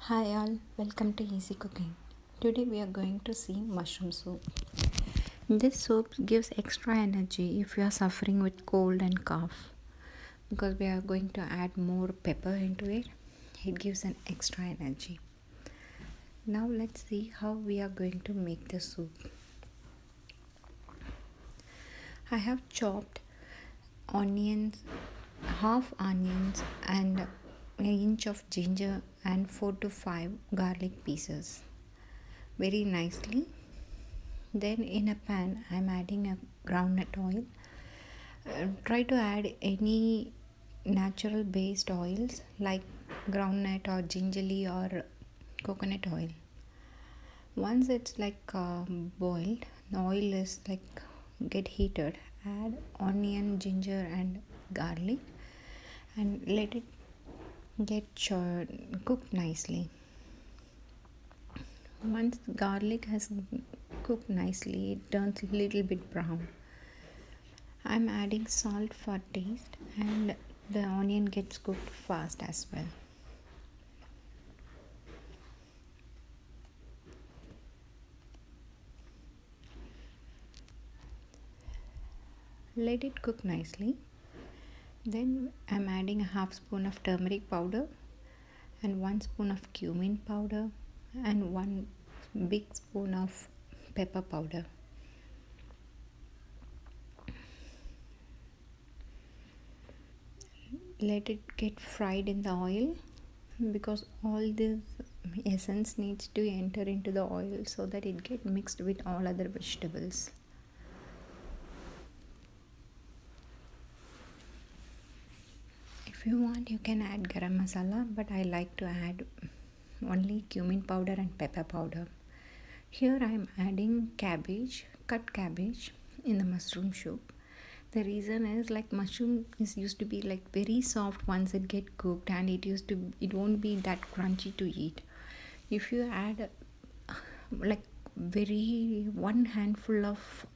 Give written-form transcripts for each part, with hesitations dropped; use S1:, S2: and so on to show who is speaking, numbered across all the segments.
S1: Hi all, welcome to Easy Cooking. Today we are going to see mushroom soup. This soup gives extra energy if you are suffering with cold and cough because we are going to add more pepper into it. It gives an extra energy. Now let's see how we are going to make the soup. I have chopped onions, half onions and an inch of ginger and 4 to 5 garlic pieces very nicely. Then in a pan I'm adding a groundnut oil. Try to add any natural based oils like groundnut or gingerly or coconut oil. Once it's boiled, the oil is get heated, add onion, ginger and garlic and let it get cooked nicely. Once garlic has cooked nicely, it turns a little bit brown. I'm adding salt for taste and the onion gets cooked fast as well. Let it cook nicely. Then I'm adding a half spoon of turmeric powder and 1 spoon of cumin powder and 1 big spoon of pepper powder. Let it get fried in the oil because all this essence needs to enter into the oil so that it get mixed with all other vegetables. If you want, you can add garam masala, but I like to add only cumin powder and pepper powder. Here I am adding cabbage, cut cabbage in the mushroom soup. The reason is mushroom is used to be very soft once it get cooked, and it won't be that crunchy to eat. If you add very one handful of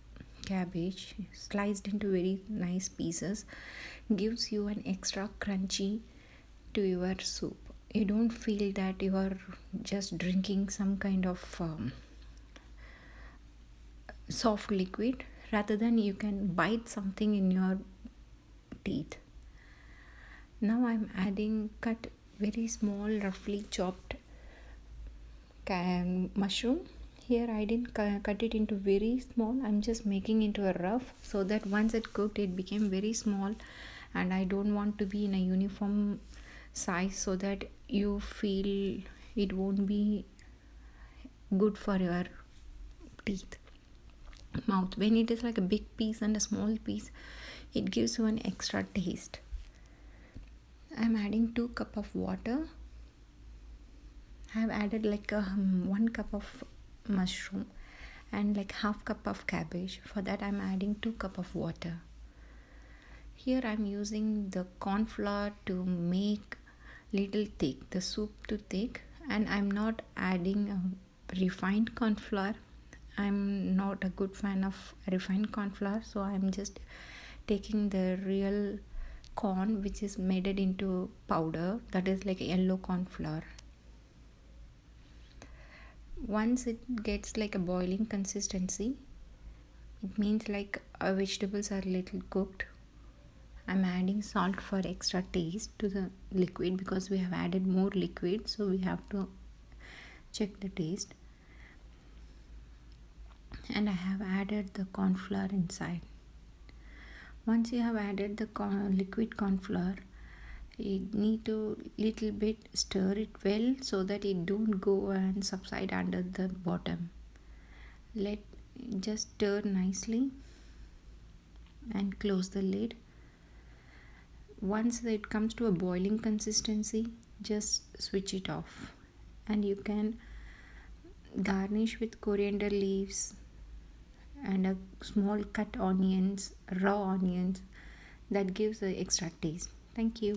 S1: cabbage sliced into very nice pieces, gives you an extra crunchy to your soup. You don't feel that you are just drinking some kind of soft liquid, rather than you can bite something in your teeth. Now I'm adding cut very small roughly chopped mushroom. Here I didn't cut it into very small, I'm just making into a rough so that once it cooked it became very small, and I don't want to be in a uniform size so that you feel it won't be good for your teeth, mouth. When it is like a big piece and a small piece, it gives you an extra taste. I'm adding 2 cup of water. I've added 1 cup of mushroom and half cup of cabbage. For that I'm adding 2 cup of water. Here I'm using the corn flour to make little thick, the soup to thick, and I'm not adding refined corn flour. I'm not a good fan of refined corn flour, so I'm just taking the real corn which is made it into powder, that is like yellow corn flour. Once it gets a boiling consistency, it means our vegetables are little cooked. I'm adding salt for extra taste to the liquid because we have added more liquid, so we have to check the taste. And I have added the corn flour inside. Once you have added the liquid corn flour, you need to little bit stir it well so that it don't go and subside under the bottom. Let just stir nicely and close the lid. Once it comes to a boiling consistency, just switch it off, and you can garnish with coriander leaves and a small cut onions, raw onions. That gives the extra taste. Thank you.